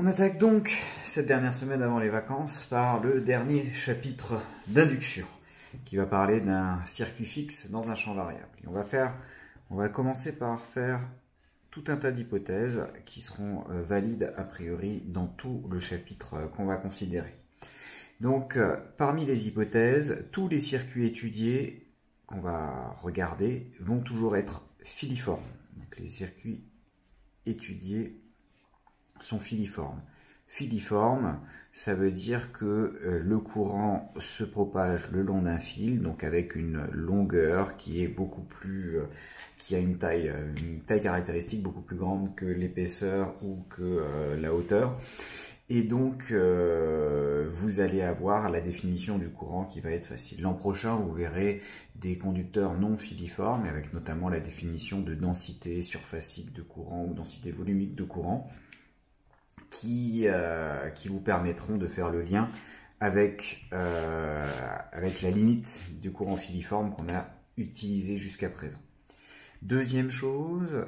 On attaque donc cette dernière semaine avant les vacances par le dernier chapitre d'induction qui va parler d'un circuit fixe dans un champ variable. Et on va commencer par faire tout un tas d'hypothèses qui seront valides a priori dans tout le chapitre qu'on va considérer. Donc parmi les hypothèses, tous les circuits étudiés qu'on va regarder vont toujours être filiformes. Donc les circuits étudiés sont filiformes. Filiforme, ça veut dire que le courant se propage le long d'un fil, donc avec une longueur qui est beaucoup plus, qui a une taille caractéristique beaucoup plus grande que l'épaisseur ou que la hauteur. Et donc, vous allez avoir la définition du courant qui va être facile. L'an prochain, vous verrez des conducteurs non filiformes, avec notamment la définition de densité surfacique de courant ou densité volumique de courant, qui vous permettront de faire le lien avec la limite du courant filiforme qu'on a utilisé jusqu'à présent. Deuxième chose,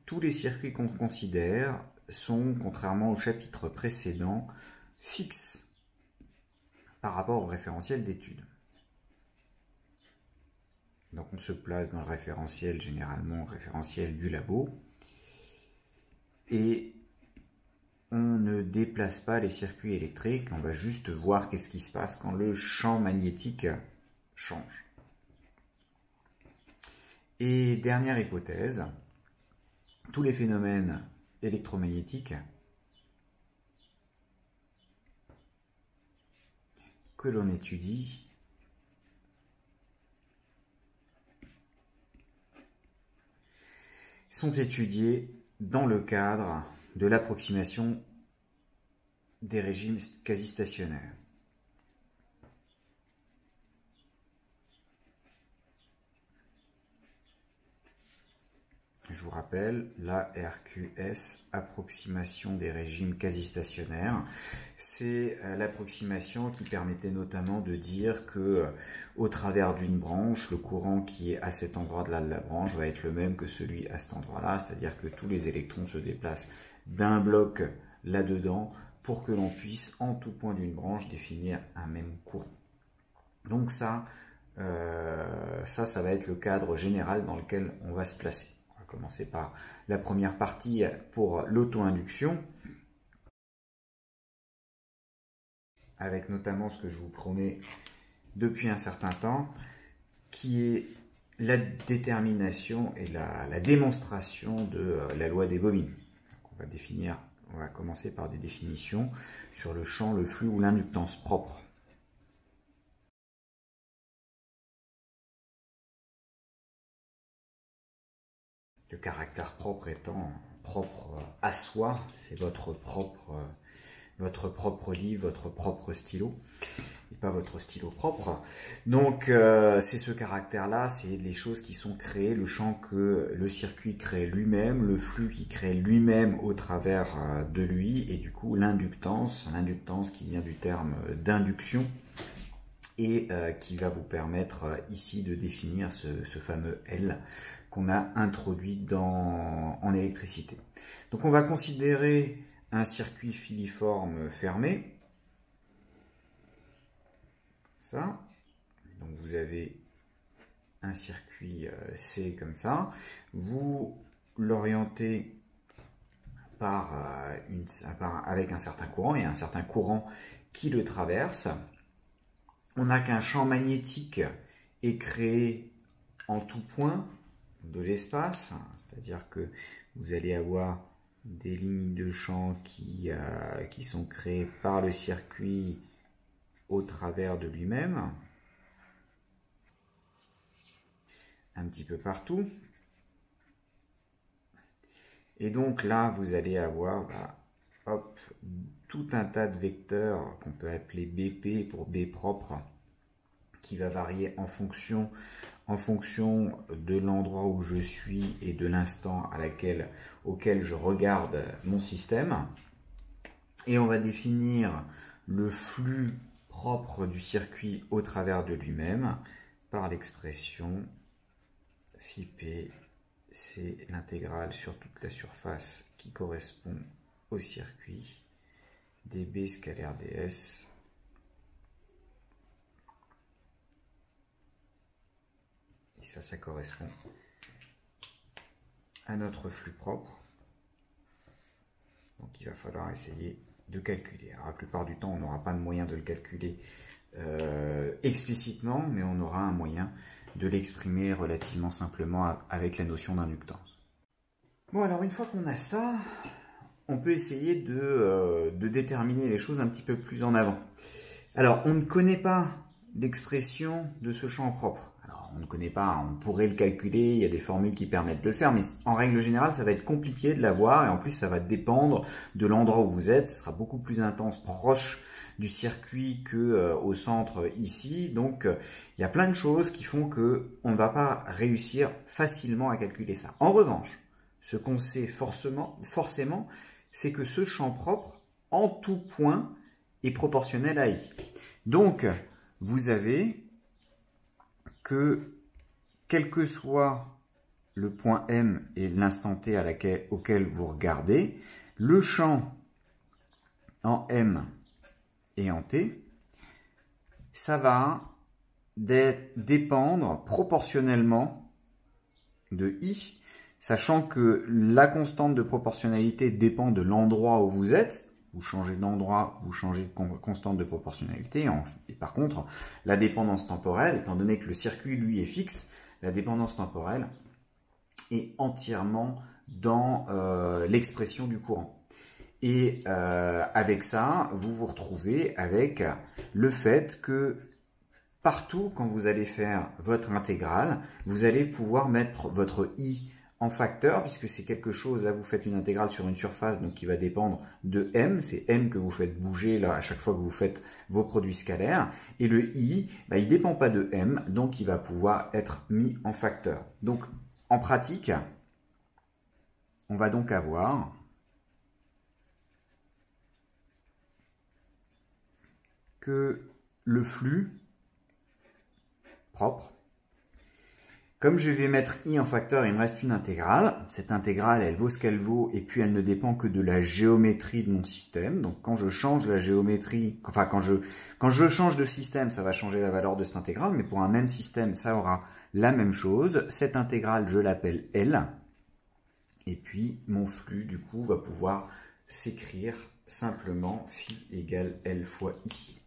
tous les circuits qu'on considère sont, contrairement au chapitre précédent, fixes par rapport au référentiel d'étude. Donc on se place dans le référentiel, généralement référentiel du labo, et on ne déplace pas les circuits électriques, on va juste voir qu'est-ce qui se passe quand le champ magnétique change. Et dernière hypothèse, tous les phénomènes électromagnétiques que l'on étudie sont étudiés dans le cadre de l'approximation des régimes quasi-stationnaires. Je vous rappelle, la RQS, approximation des régimes quasi-stationnaires, c'est l'approximation qui permettait notamment de dire que au travers d'une branche, le courant qui est à cet endroit-là de la branche va être le même que celui à cet endroit-là, c'est-à-dire que tous les électrons se déplacent d'un bloc là-dedans pour que l'on puisse, en tout point d'une branche, définir un même courant. Donc ça va être le cadre général dans lequel on va se placer. Commencer par la première partie pour l'auto-induction, avec notamment ce que je vous promets depuis un certain temps, qui est la détermination et la démonstration de la loi des bobines. On va commencer par des définitions sur le champ, le flux ou l'inductance propre. Le caractère propre étant propre à soi, c'est votre propre livre, votre propre stylo, et pas votre stylo propre. Donc c'est ce caractère-là, c'est les choses qui sont créées, le champ que le circuit crée lui-même, le flux qui crée lui-même au travers de lui, et du coup l'inductance qui vient du terme d'induction, et qui va vous permettre ici de définir ce fameux L qu'on a introduit en électricité. Donc on va considérer un circuit filiforme fermé. Ça. Donc vous avez un circuit C comme ça. Vous l'orientez avec un certain courant, et un certain courant qui le traverse. On n'a qu'un champ magnétique est créé en tout point de l'espace, c'est-à-dire que vous allez avoir des lignes de champ qui sont créées par le circuit au travers de lui-même, un petit peu partout. Et donc là, vous allez avoir tout un tas de vecteurs qu'on peut appeler BP pour B propre, qui va varier en fonction de l'endroit où je suis et de l'instant auquel je regarde mon système. Et on va définir le flux propre du circuit au travers de lui-même par l'expression phi p, c'est l'intégrale sur toute la surface qui correspond au circuit, dB scalaire ds. Et ça correspond à notre flux propre. Donc il va falloir essayer de calculer. Alors, la plupart du temps, on n'aura pas de moyen de le calculer explicitement, mais on aura un moyen de l'exprimer relativement simplement avec la notion d'inductance. Bon, alors une fois qu'on a ça, on peut essayer de déterminer les choses un petit peu plus en avant. Alors, on ne connaît pas l'expression de ce champ propre. Alors, on ne connaît pas, on pourrait le calculer, il y a des formules qui permettent de le faire, mais en règle générale, ça va être compliqué de l'avoir, et en plus, ça va dépendre de l'endroit où vous êtes. Ce sera beaucoup plus intense, proche du circuit que au centre ici. Donc, il y a plein de choses qui font qu'on ne va pas réussir facilement à calculer ça. En revanche, ce qu'on sait forcément, c'est que ce champ propre, en tout point, est proportionnel à I. Donc, vous avez que, quel que soit le point M et l'instant T auquel vous regardez, le champ en M et en T, ça va dépendre proportionnellement de I, sachant que la constante de proportionnalité dépend de l'endroit où vous êtes. Vous changez d'endroit, vous changez de constante de proportionnalité. Et par contre, la dépendance temporelle, étant donné que le circuit, lui, est fixe, la dépendance temporelle est entièrement dans l'expression du courant. Et avec ça, vous vous retrouvez avec le fait que partout, quand vous allez faire votre intégrale, vous allez pouvoir mettre votre I en facteur, puisque c'est quelque chose, là vous faites une intégrale sur une surface donc qui va dépendre de M, c'est M que vous faites bouger là à chaque fois que vous faites vos produits scalaires, et le I, bah, il ne dépend pas de M, donc il va pouvoir être mis en facteur. Donc en pratique, on va donc avoir que le flux propre, comme je vais mettre I en facteur, il me reste une intégrale. Cette intégrale, elle vaut ce qu'elle vaut, et puis elle ne dépend que de la géométrie de mon système. Donc quand je change la géométrie, enfin quand je change de système, ça va changer la valeur de cette intégrale, mais pour un même système, ça aura la même chose. Cette intégrale, je l'appelle L, et puis mon flux, du coup, va pouvoir s'écrire simplement phi égale L fois I.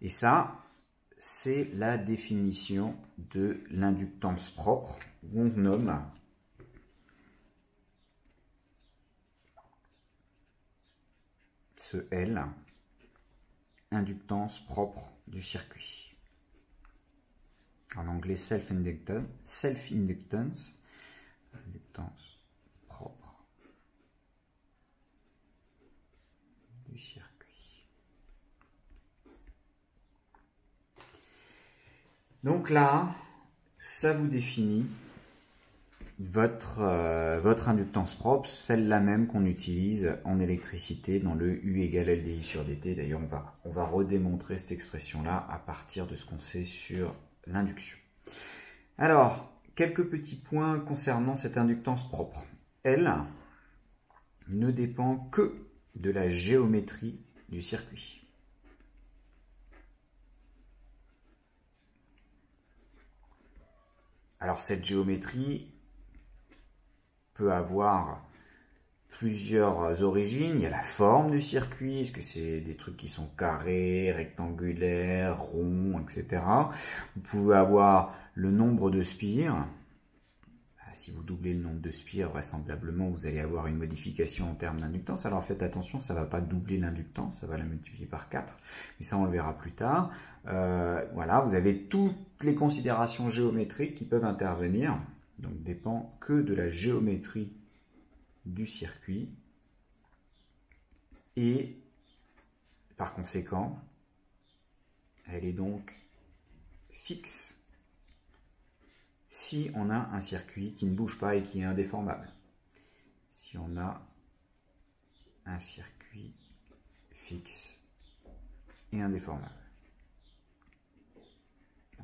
Et ça, c'est la définition de l'inductance propre, où on nomme ce L inductance propre du circuit. En anglais, self-inductance, inductance propre du circuit. Donc là, ça vous définit votre inductance propre, celle-là même qu'on utilise en électricité dans le U égale LDI sur dt. D'ailleurs, on va redémontrer cette expression-là à partir de ce qu'on sait sur l'induction. Alors, quelques petits points concernant cette inductance propre. Elle ne dépend que de la géométrie du circuit. Alors cette géométrie peut avoir plusieurs origines. Il y a la forme du circuit, est-ce que c'est des trucs qui sont carrés, rectangulaires, ronds, etc. Vous pouvez avoir le nombre de spires. Si vous doublez le nombre de spires, vraisemblablement, vous allez avoir une modification en termes d'inductance. Alors faites attention, ça ne va pas doubler l'inductance, ça va la multiplier par 4. Mais ça, on le verra plus tard. Voilà, vous avez toutes les considérations géométriques qui peuvent intervenir. Donc, dépend que de la géométrie du circuit. Et, par conséquent, elle est donc fixe si on a un circuit qui ne bouge pas et qui est indéformable. Si on a un circuit fixe et indéformable.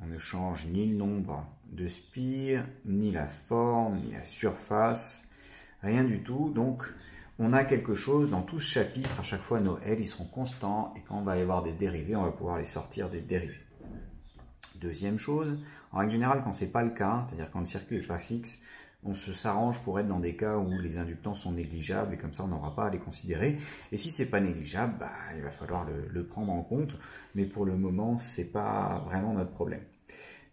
On ne change ni le nombre de spires, ni la forme, ni la surface, rien du tout. Donc, on a quelque chose dans tout ce chapitre, à chaque fois nos L ils seront constants, et quand on va y avoir des dérivés, on va pouvoir les sortir des dérivés. Deuxième chose, en règle générale, quand ce n'est pas le cas, c'est-à-dire quand le circuit n'est pas fixe, on s'arrange pour être dans des cas où les inductances sont négligeables, et comme ça on n'aura pas à les considérer. Et si ce n'est pas négligeable, bah, il va falloir le prendre en compte, mais pour le moment, ce n'est pas vraiment notre problème.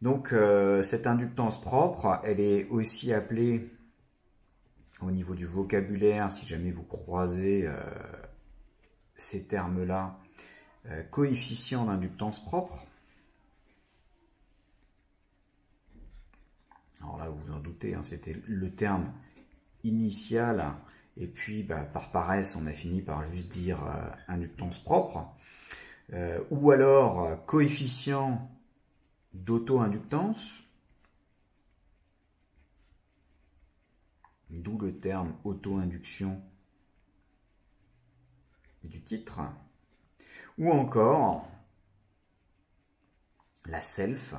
Donc cette inductance propre, elle est aussi appelée, au niveau du vocabulaire, si jamais vous croisez ces termes-là, coefficient d'inductance propre. Alors là, vous vous en doutez, hein, c'était le terme initial, et puis bah, par paresse, on a fini par juste dire inductance propre, ou alors coefficient d'auto-inductance, d'où le terme auto-induction du titre, ou encore la self,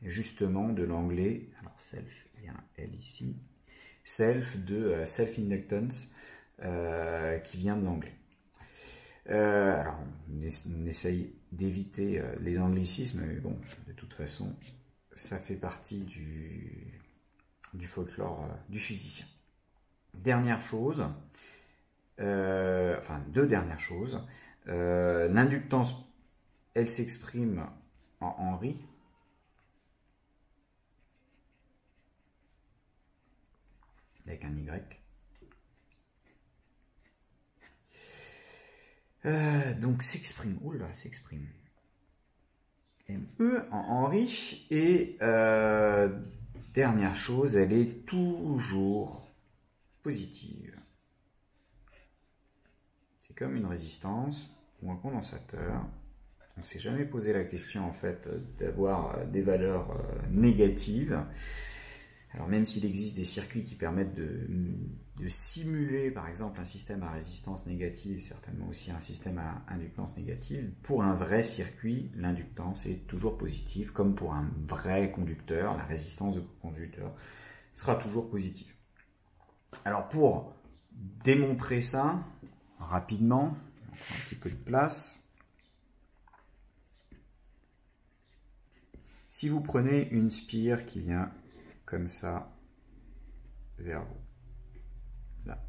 justement de l'anglais, alors self, il y a un L ici, self de self-inductance, qui vient de l'anglais. Alors on essaye d'éviter les anglicismes, mais bon, de toute façon, ça fait partie du folklore du physicien. Dernière chose, enfin deux dernières choses, l'inductance, elle s'exprime en Henry, avec un Y. Donc s'exprime, oula, s'exprime. ME en Henry, et dernière chose, elle est toujours positive. C'est comme une résistance ou un condensateur. On ne s'est jamais posé la question en fait d'avoir des valeurs négatives. Alors même s'il existe des circuits qui permettent de simuler par exemple un système à résistance négative, certainement aussi un système à inductance négative, pour un vrai circuit, l'inductance est toujours positive, comme pour un vrai conducteur, la résistance de conducteur sera toujours positive. Alors pour démontrer ça rapidement, on prend un petit peu de place. Si vous prenez une spire qui vient comme ça vers vous, là,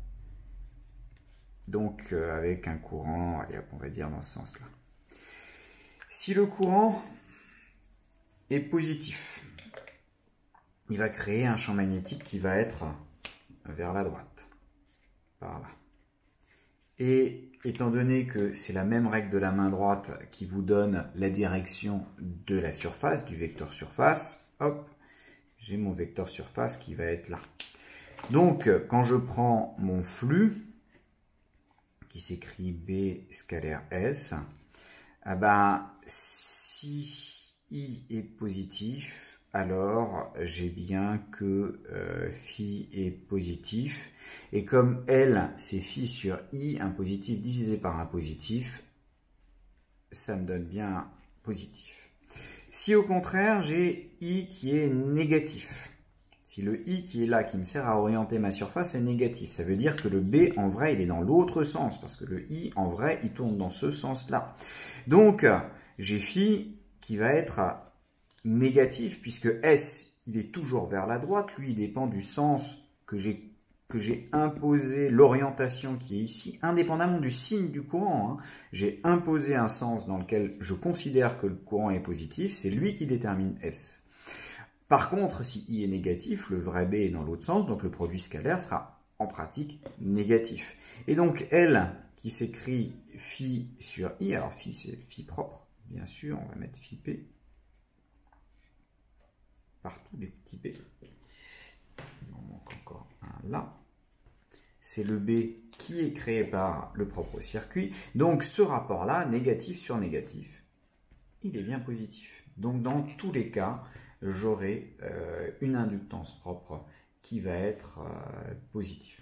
donc avec un courant, allez, on va dire dans ce sens là, si le courant est positif, il va créer un champ magnétique qui va être vers la droite, par là, et étant donné que c'est la même règle de la main droite qui vous donne la direction de la surface, du vecteur surface, hop, j'ai mon vecteur surface qui va être là. Donc, quand je prends mon flux, qui s'écrit B scalaire S, eh ben, si I est positif, alors j'ai bien que phi est positif. Et comme L, c'est phi sur I, un positif divisé par un positif, ça me donne bien positif. Si au contraire, j'ai I qui est négatif, si le I qui est là, qui me sert à orienter ma surface, est négatif, ça veut dire que le B, en vrai, il est dans l'autre sens, parce que le I, en vrai, il tourne dans ce sens-là. Donc, j'ai phi qui va être négatif, puisque S, il est toujours vers la droite, lui, il dépend du sens que j'ai imposé, l'orientation qui est ici, indépendamment du signe du courant. Hein. J'ai imposé un sens dans lequel je considère que le courant est positif, c'est lui qui détermine S. Par contre, si I est négatif, le vrai B est dans l'autre sens, donc le produit scalaire sera en pratique négatif. Et donc L, qui s'écrit phi sur I, alors phi c'est phi propre, bien sûr, on va mettre phi P, partout des petits P. Il en manque encore un là. C'est le B qui est créé par le propre circuit. Donc ce rapport-là, négatif sur négatif, il est bien positif. Donc dans tous les cas, j'aurai une inductance propre qui va être positive.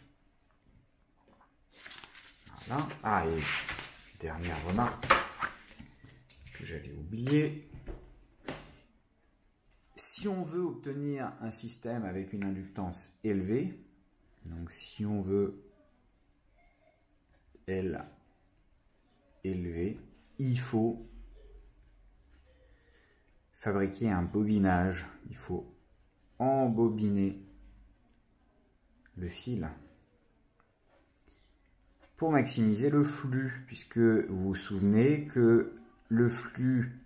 Voilà. Ah, et dernière remarque que j'allais oublier. Si on veut obtenir un système avec une inductance élevée, Donc si on veut L élevé, il faut fabriquer un bobinage. Il faut embobiner le fil pour maximiser le flux, puisque vous vous souvenez que le flux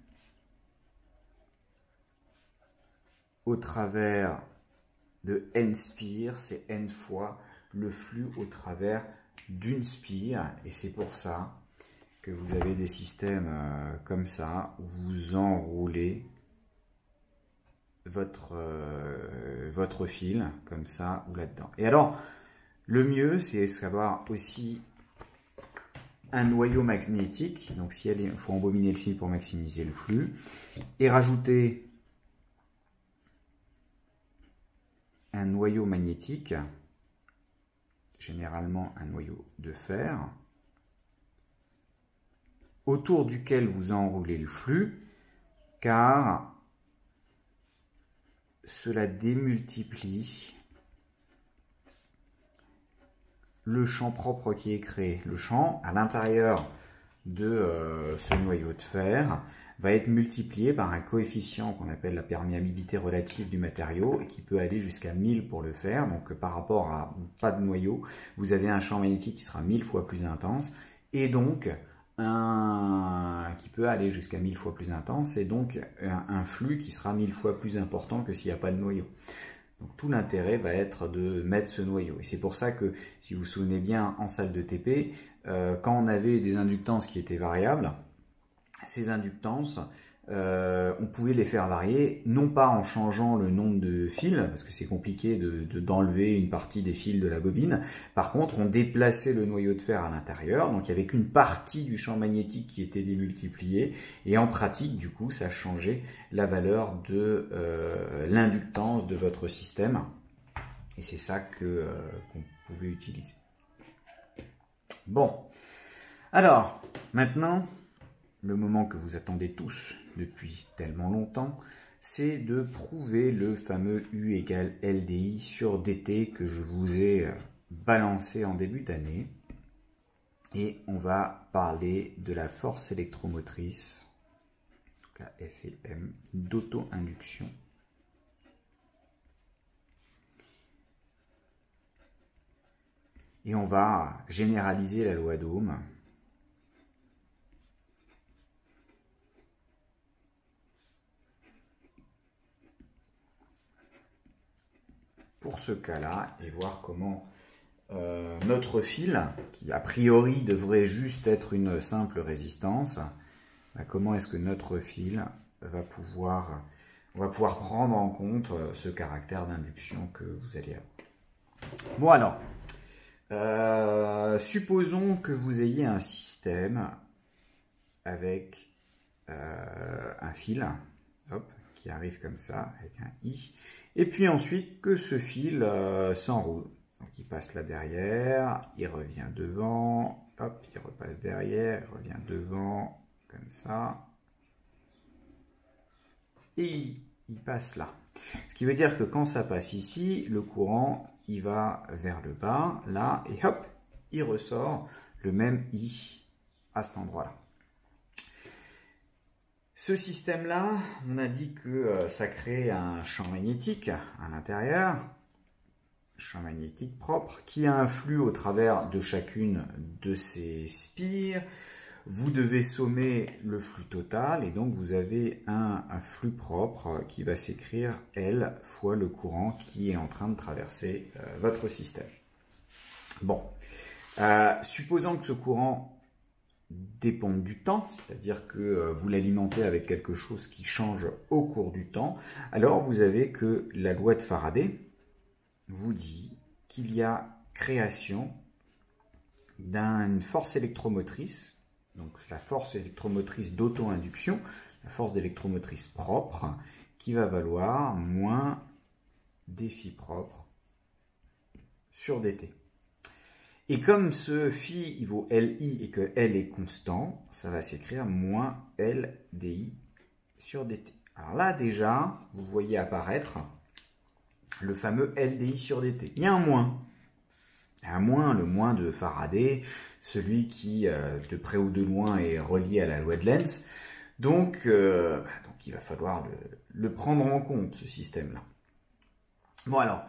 au travers de n spires, c'est n fois le flux au travers d'une spire, et c'est pour ça que vous avez des systèmes comme ça, où vous enroulez votre fil, comme ça, ou là-dedans. Et alors, le mieux, c'est savoir aussi un noyau magnétique, donc si il faut embobiner le fil pour maximiser le flux, et rajouter un noyau magnétique, généralement un noyau de fer, autour duquel vous enroulez le flux, car cela démultiplie le champ propre qui est créé. Le champ à l'intérieur de ce noyau de fer va être multiplié par un coefficient qu'on appelle la perméabilité relative du matériau et qui peut aller jusqu'à 1000 pour le fer. Donc par rapport à pas de noyau, vous avez un champ magnétique qui sera 1000 fois plus intense et donc qui peut aller jusqu'à 1000 fois plus intense et donc un flux qui sera 1000 fois plus important que s'il n'y a pas de noyau. Donc tout l'intérêt va être de mettre ce noyau. Et c'est pour ça que, si vous vous souvenez bien, en salle de TP, quand on avait des inductances qui étaient variables, ces inductances, on pouvait les faire varier, non pas en changeant le nombre de fils, parce que c'est compliqué d'enlever une partie des fils de la bobine. Par contre, on déplaçait le noyau de fer à l'intérieur, donc il n'y avait qu'une partie du champ magnétique qui était démultipliée, et en pratique, du coup, ça changeait la valeur de l'inductance de votre système, et c'est ça qu'on pouvait utiliser. Bon, alors, maintenant, le moment que vous attendez tous depuis tellement longtemps, c'est de prouver le fameux U égale LDI sur DT que je vous ai balancé en début d'année. Et on va parler de la force électromotrice, la F et M, d'auto-induction. Et on va généraliser la loi d'Ohm. Pour ce cas-là, et voir comment notre fil, qui a priori devrait juste être une simple résistance, comment est-ce que notre fil va pouvoir prendre en compte ce caractère d'induction que vous allez avoir. Bon alors, supposons que vous ayez un système avec un fil, hop, qui arrive comme ça, avec un I, et puis ensuite que ce fil s'enroule. Donc il passe là derrière, il revient devant, hop, il repasse derrière, il revient devant, comme ça, et il passe là. Ce qui veut dire que quand ça passe ici, le courant, il va vers le bas, là, et hop, il ressort le même I à cet endroit-là. Ce système-là, on a dit que ça crée un champ magnétique à l'intérieur, champ magnétique propre, qui a un flux au travers de chacune de ces spires. Vous devez sommer le flux total et donc vous avez un flux propre qui va s'écrire L fois le courant qui est en train de traverser votre système. Bon, supposons que ce courant dépendent du temps, c'est-à-dire que vous l'alimentez avec quelque chose qui change au cours du temps, alors vous avez que la loi de Faraday vous dit qu'il y a création d'une force électromotrice, donc la force électromotrice d'auto-induction, la force d'électromotrice propre, qui va valoir moins dφ propre sur dt. Et comme ce phi il vaut Li et que L est constant, ça va s'écrire moins LDI sur dt. Alors là déjà, vous voyez apparaître le fameux LDI sur dt. Il y a un moins. Un moins, le moins de Faraday, celui qui, de près ou de loin, est relié à la loi de Lenz. Donc il va falloir le prendre en compte, ce système-là. Bon alors,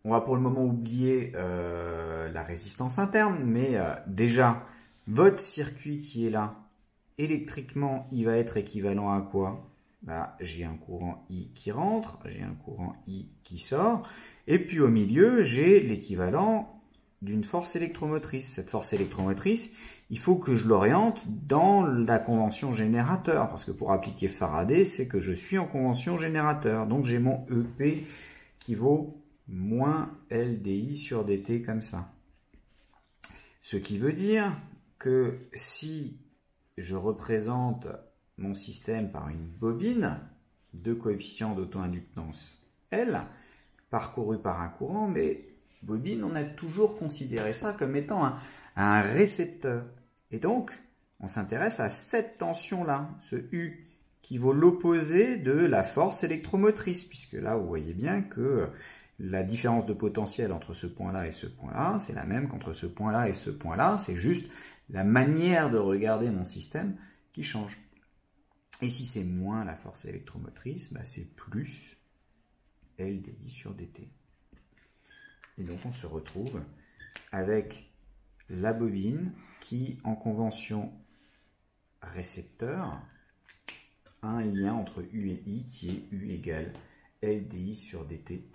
on va pour le moment oublier la résistance interne, mais déjà, votre circuit qui est là, électriquement, il va être équivalent à quoi? Là, j'ai un courant I qui rentre, j'ai un courant I qui sort, et puis au milieu, j'ai l'équivalent d'une force électromotrice. Cette force électromotrice, il faut que je l'oriente dans la convention générateur, parce que pour appliquer Faraday, c'est que je suis en convention générateur. Donc j'ai mon EP qui vaut moins LDI sur DT comme ça. Ce qui veut dire que si je représente mon système par une bobine de coefficient d'auto-inductance L, parcouru par un courant, mais bobine, on a toujours considéré ça comme étant un récepteur. Et donc, on s'intéresse à cette tension-là, ce U, qui vaut l'opposé de la force électromotrice, puisque là, vous voyez bien que la différence de potentiel entre ce point-là et ce point-là, c'est la même qu'entre ce point-là et ce point-là, c'est juste la manière de regarder mon système qui change. Et si c'est moins la force électromotrice, bah c'est plus LDI sur DT. Et donc on se retrouve avec la bobine qui, en convention récepteur, a un lien entre U et I qui est U égale LDI sur DT.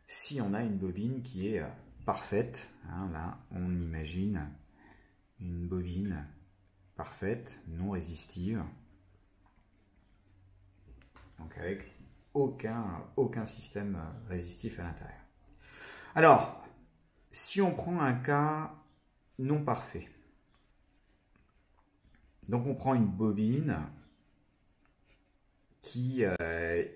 Si on a une bobine qui est parfaite, hein, là on imagine une bobine parfaite, non résistive, donc avec aucun système résistif à l'intérieur. Alors, si on prend un cas non parfait, donc on prend une bobine qui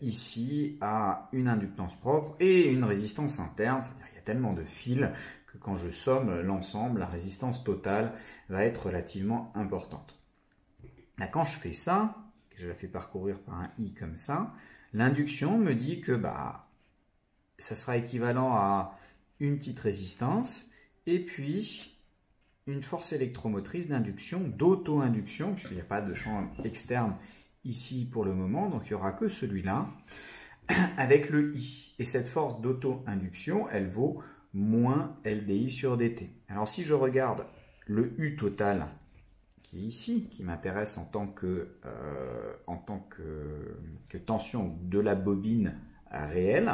ici a une inductance propre et une résistance interne, c'est-à-dire il y a tellement de fils que quand je somme l'ensemble, la résistance totale va être relativement importante. Là, quand je fais ça, que je la fais parcourir par un I comme ça, l'induction me dit que ça sera équivalent à une petite résistance et puis une force électromotrice d'induction, d'auto-induction, puisqu'il n'y a pas de champ externe ici pour le moment, donc il n'y aura que celui-là, avec le I. Et cette force d'auto-induction, elle vaut moins LDI sur DT. Alors si je regarde le U total, qui est ici, qui m'intéresse en tant que tension de la bobine réelle,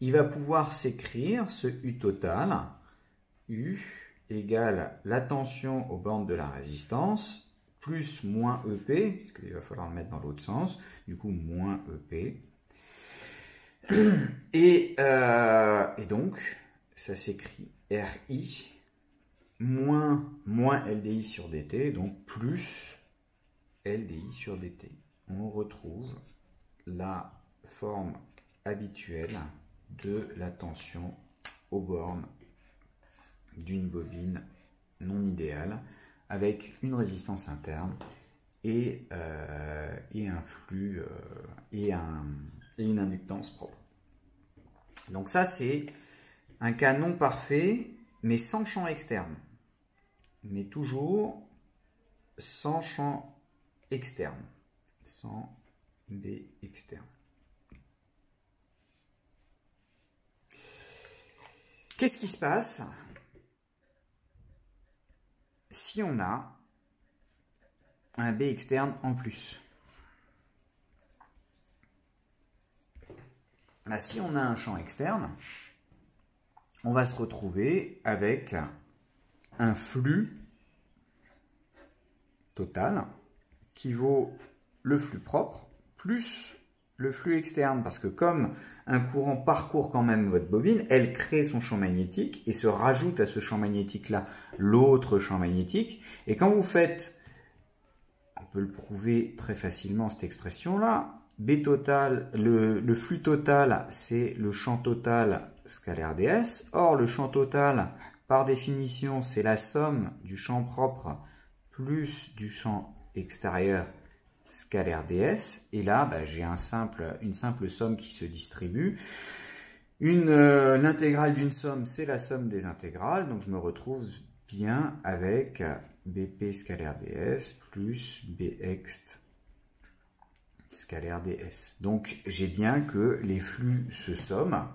il va pouvoir s'écrire ce U total, U égale la tension aux bornes de la résistance, plus moins EP, puisqu'il va falloir le mettre dans l'autre sens, du coup moins EP. Et donc, ça s'écrit RI moins LDI sur DT, donc plus LDI sur DT. On retrouve la forme habituelle de la tension aux bornes d'une bobine non idéale avec une résistance interne et un flux et une inductance propre. Donc ça c'est un cas non parfait mais sans champ externe, mais toujours sans champ externe, sans B externe. Qu'est-ce qui se passe si on a un B externe en plus? Là, si on a un champ externe, on va se retrouver avec un flux total qui vaut le flux propre plus le flux externe, parce que comme un courant parcourt quand même votre bobine, elle crée son champ magnétique et se rajoute à ce champ magnétique-là l'autre champ magnétique. Et quand vous faites, on peut le prouver très facilement cette expression-là, B total, le flux total, c'est le champ total scalaire ds. Or, le champ total, par définition, c'est la somme du champ propre plus du champ extérieur scalaire ds. Et là, j'ai une simple somme qui se distribue. L'intégrale d'une somme, c'est la somme des intégrales. Donc je me retrouve bien avec BP scalaire ds plus Bx scalaire ds. Donc j'ai bien que les flux se somment.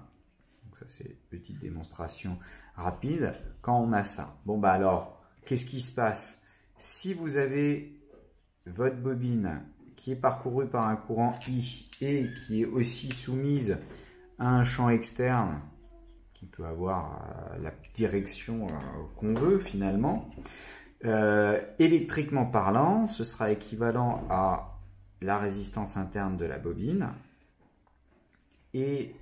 Donc ça c'est une petite démonstration rapide quand on a ça. Bon bah alors, qu'est-ce qui se passe? Si vous avez votre bobine qui est parcourue par un courant I et qui est aussi soumise à un champ externe qui peut avoir la direction qu'on veut finalement, électriquement parlant, ce sera équivalent à la résistance interne de la bobine et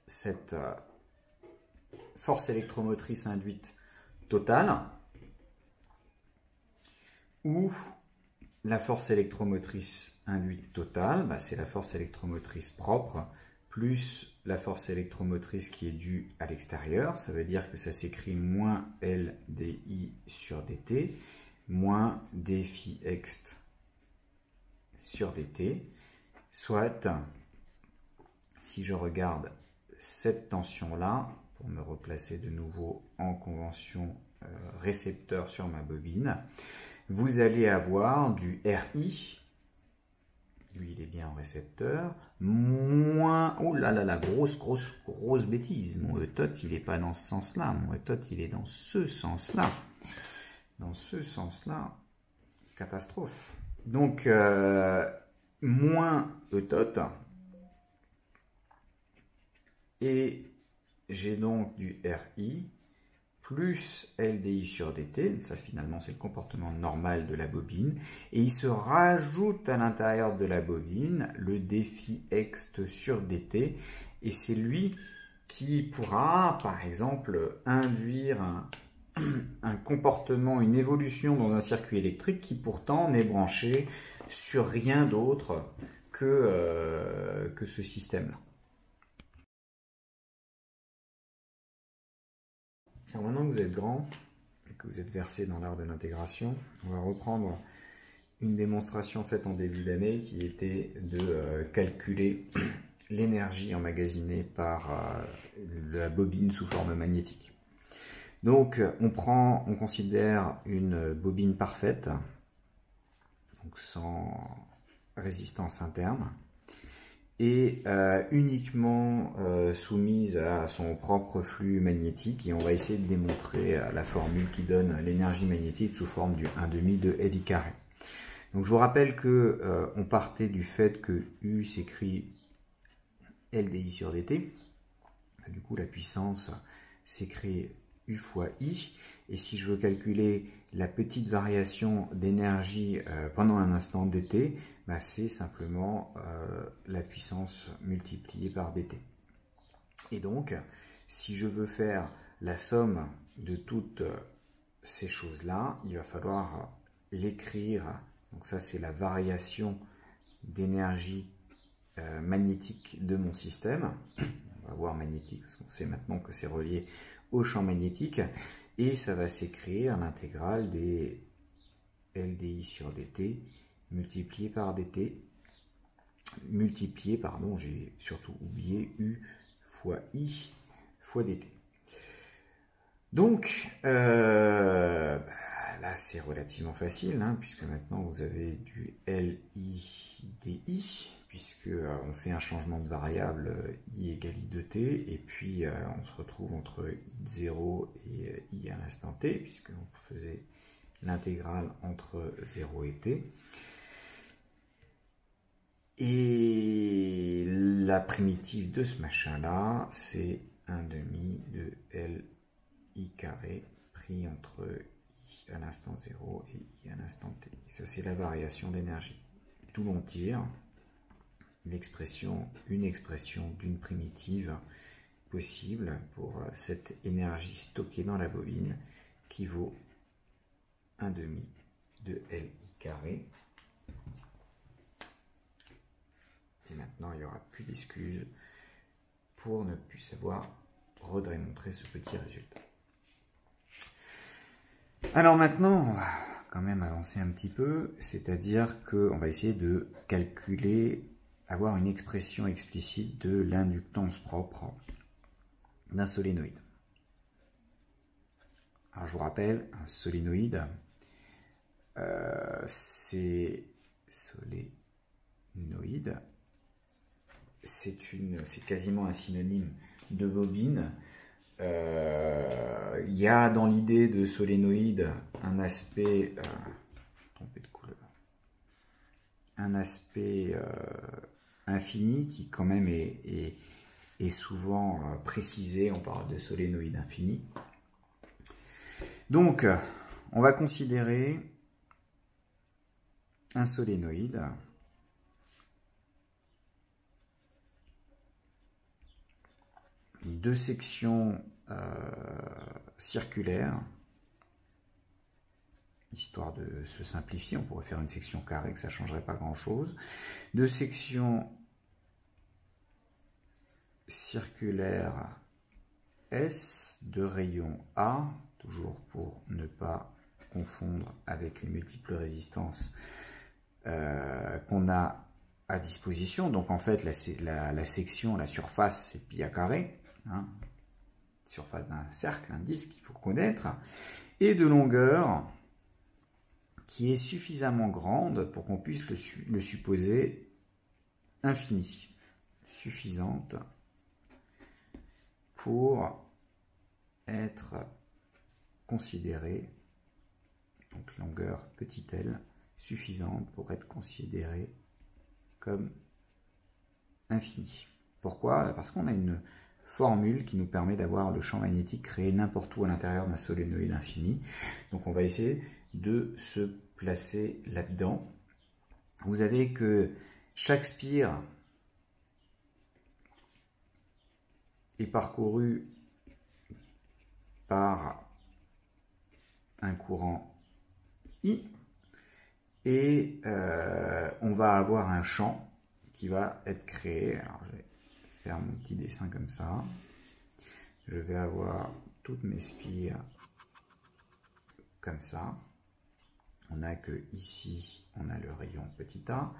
cette force électromotrice induite totale, ou la force électromotrice induite totale, bah, c'est la force électromotrice propre, plus la force électromotrice qui est due à l'extérieur. Ça veut dire que ça s'écrit moins LdI sur dt, moins d phi ext sur dt, soit, si je regarde cette tension-là, pour me replacer de nouveau en convention récepteur sur ma bobine, vous allez avoir du RI, lui il est bien en récepteur, moins, oh là là là, grosse bêtise, mon ETOT il n'est pas dans ce sens-là, mon ETOT il est dans ce sens-là. Dans ce sens-là, catastrophe. Donc, moins ETOT, et j'ai donc du RI, plus LdI sur dt, ça finalement c'est le comportement normal de la bobine, et il se rajoute à l'intérieur de la bobine le d phi ext sur dt, et c'est lui qui pourra par exemple induire un comportement, une évolution dans un circuit électrique qui pourtant n'est branché sur rien d'autre que ce système-là. Alors maintenant que vous êtes grand et que vous êtes versé dans l'art de l'intégration, on va reprendre une démonstration faite en début d'année qui était de calculer l'énergie emmagasinée par la bobine sous forme magnétique. Donc on considère une bobine parfaite, donc sans résistance interne, et uniquement soumise à son propre flux magnétique, et on va essayer de démontrer la formule qui donne l'énergie magnétique sous forme du 1/2 de L carré. Donc je vous rappelle que on partait du fait que U s'écrit LdI sur dt, du coup la puissance s'écrit U fois I, et si je veux calculer la petite variation d'énergie pendant un instant dt, bah, c'est simplement la puissance multipliée par dt. Et donc, si je veux faire la somme de toutes ces choses-là, il va falloir l'écrire. Donc ça, c'est la variation d'énergie magnétique de mon système. On va voir magnétique, parce qu'on sait maintenant que c'est relié au champ magnétique. Et ça va s'écrire l'intégrale des LdI sur dt multiplié par dt, j'ai surtout oublié U fois I fois dt. Donc, là c'est relativement facile, hein, puisque maintenant vous avez du LI/DI, puisque on fait un changement de variable I égale I de t, et puis on se retrouve entre I0 et I à l'instant t, puisqu'on faisait l'intégrale entre 0 et t. Et la primitive de ce machin-là, c'est 1/2 de Li carré pris entre I à l'instant 0 et I à l'instant t. Et ça, c'est la variation d'énergie. D'où l'on tire une expression d'une primitive possible pour cette énergie stockée dans la bobine qui vaut 1/2 de Li carré. Et maintenant, il n'y aura plus d'excuses pour ne plus savoir redémontrer ce petit résultat. Alors maintenant, on va quand même avancer un petit peu, c'est-à-dire qu'on va essayer de calculer avoir une expression explicite de l'inductance propre d'un solénoïde. Alors je vous rappelle, un solénoïde, c'est quasiment un synonyme de bobine. Il y a dans l'idée de solénoïde un aspect, infini qui quand même est souvent précisé. On parle de solénoïde infini. Donc, on va considérer un solénoïde de section circulaire, histoire de se simplifier. On pourrait faire une section carrée, que ça ne changerait pas grand-chose. De section circulaire S, de rayon A, toujours pour ne pas confondre avec les multiples résistances qu'on a à disposition. Donc en fait, la section, la surface, c'est pi à carré, hein, surface d'un cercle, un disque, il faut connaître, et de longueur qui est suffisamment grande pour qu'on puisse le supposer infini, suffisante pour être considérée, donc longueur petit l, suffisante pour être considérée comme infini. Pourquoi? Parce qu'on a une formule qui nous permet d'avoir le champ magnétique créé n'importe où à l'intérieur d'un solénoïde infini. Donc on va essayer de se placer là-dedans. Vous avez que chaque spire est parcouru par un courant I, et on va avoir un champ qui va être créé. Alors je vais faire mon petit dessin comme ça. Je vais avoir toutes mes spires comme ça. On a que ici, on a le rayon petit a.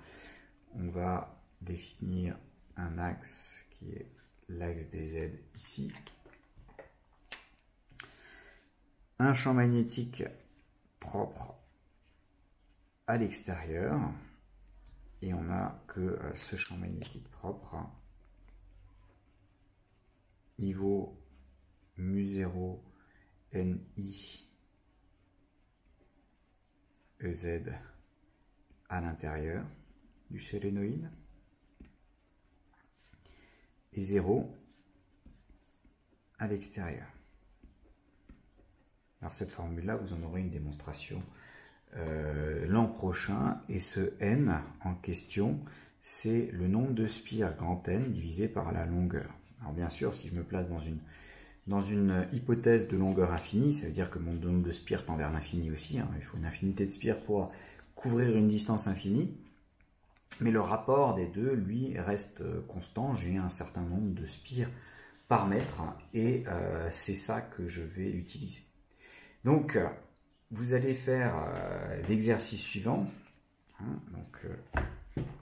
On va définir un axe qui est l'axe des Z ici. Un champ magnétique propre à l'extérieur. Et on a que ce champ magnétique propre. Il vaut mu0 NI EZ à l'intérieur du solénoïde et 0 à l'extérieur. Alors cette formule-là, vous en aurez une démonstration l'an prochain, et ce n en question, c'est le nombre de spires grand N divisé par la longueur. Alors bien sûr, si je me place dans une hypothèse de longueur infinie, ça veut dire que mon nombre de spires tend vers l'infini aussi, hein. Il faut une infinité de spires pour couvrir une distance infinie. Mais le rapport des deux, lui, reste constant. J'ai un certain nombre de spires par mètre, et c'est ça que je vais utiliser. Donc, vous allez faire l'exercice suivant. Hein, donc,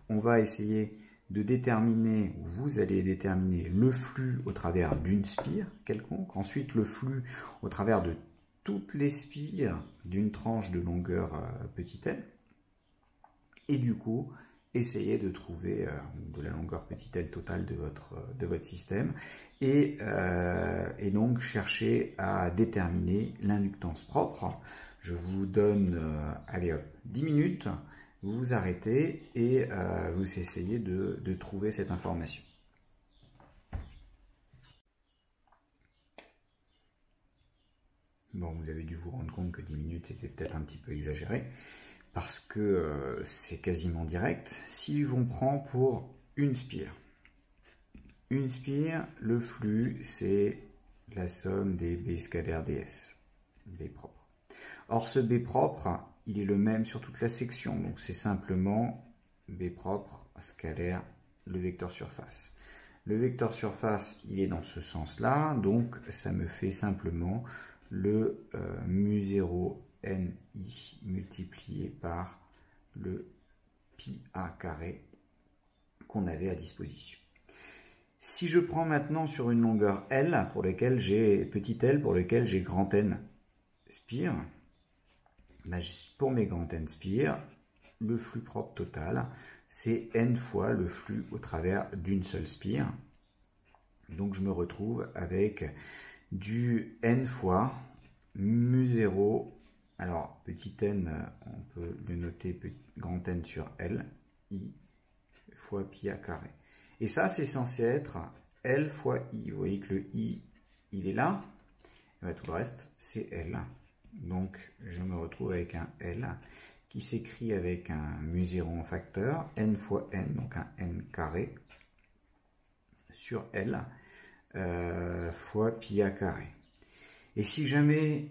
on va essayer de déterminer, ou vous allez déterminer le flux au travers d'une spire quelconque, ensuite le flux au travers de toutes les spires d'une tranche de longueur petit l, et du coup, essayez de trouver de la longueur petit l totale de votre système, et donc chercher à déterminer l'inductance propre. Je vous donne, allez hop, 10 minutes, vous vous arrêtez et vous essayez de trouver cette information. Bon, vous avez dû vous rendre compte que 10 minutes c'était peut-être un petit peu exagéré, parce que c'est quasiment direct. Si on prend pour une spire, le flux c'est la somme des B scalaires ds, B propre. Or ce B propre, il est le même sur toute la section, donc c'est simplement B propre scalaire le vecteur surface. Le vecteur surface, il est dans ce sens-là, donc ça me fait simplement le mu0 NI multiplié par le pi a carré qu'on avait à disposition. Si je prends maintenant sur une longueur L, pour laquelle j'ai petit L, pour lequel j'ai grand N spire, ben, pour mes grands N spire, le flux propre total, c'est N fois le flux au travers d'une seule spire. Donc je me retrouve avec du N fois mu0, alors petit n, on peut le noter grand N sur L, I fois pi à carré. Et ça, c'est censé être L fois I. Vous voyez que le I, il est là, et bien, tout le reste, c'est L. Donc je me retrouve avec un L qui s'écrit avec un mu0 en facteur, N fois N, donc un N carré, sur L, fois pi à carré. Et si jamais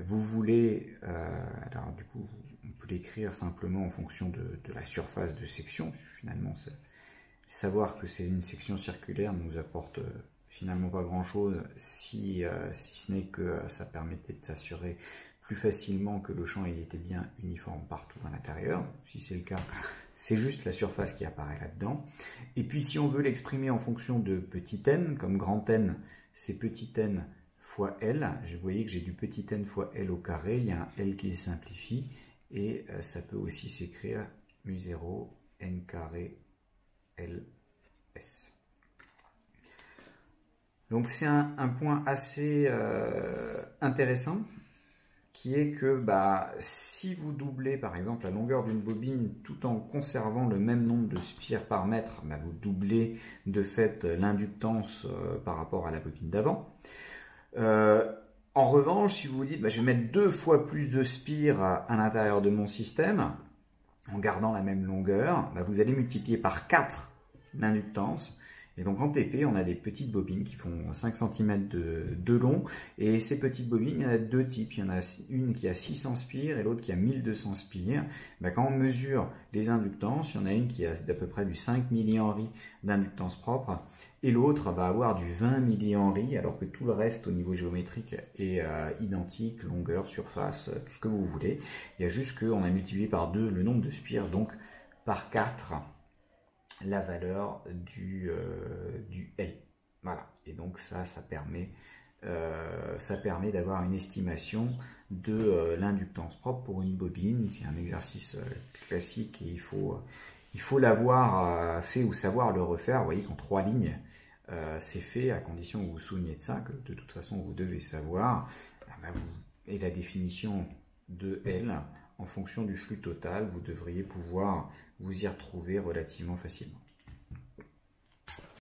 vous voulez, alors du coup, on peut l'écrire simplement en fonction de la surface de section. Finalement, savoir que c'est une section circulaire ne nous apporte finalement pas grand-chose si ce n'est que ça permettait de s'assurer plus facilement que le champ était bien uniforme partout à l'intérieur. Si c'est le cas, c'est juste la surface qui apparaît là-dedans. Et puis si on veut l'exprimer en fonction de petit n, comme grand N, c'est petit n fois L. Vous voyez que j'ai du petit n fois L au carré, il y a un L qui se simplifie, et ça peut aussi s'écrire mu0 n carré ls. Donc c'est un point assez intéressant, qui est que si vous doublez par exemple la longueur d'une bobine tout en conservant le même nombre de spires par mètre, vous doublez de fait l'inductance par rapport à la bobine d'avant. En revanche, si vous vous dites je vais mettre 2 fois plus de spires à l'intérieur de mon système, en gardant la même longueur, vous allez multiplier par 4 l'inductance. Et donc en TP, on a des petites bobines qui font 5 cm de long. Et ces petites bobines, il y en a 2 types. Il y en a une qui a 600 spires et l'autre qui a 1200 spires. Quand on mesure les inductances, il y en a une qui a d'à peu près du 5 millihenry d'inductance propre. Et l'autre va avoir du 20 millihenry, alors que tout le reste au niveau géométrique est identique, longueur, surface, tout ce que vous voulez. Il y a juste qu'on a multiplié par 2 le nombre de spires, donc par 4 la valeur du L. Voilà. Et donc ça permet d'avoir une estimation de l'inductance propre pour une bobine. C'est un exercice classique et il faut l'avoir fait ou savoir le refaire. Vous voyez qu'en 3 lignes, c'est fait à condition que vous vous souveniez de ça, que de toute façon vous devez savoir. Et la définition de L, en fonction du flux total, vous devriez pouvoir vous y retrouver relativement facilement.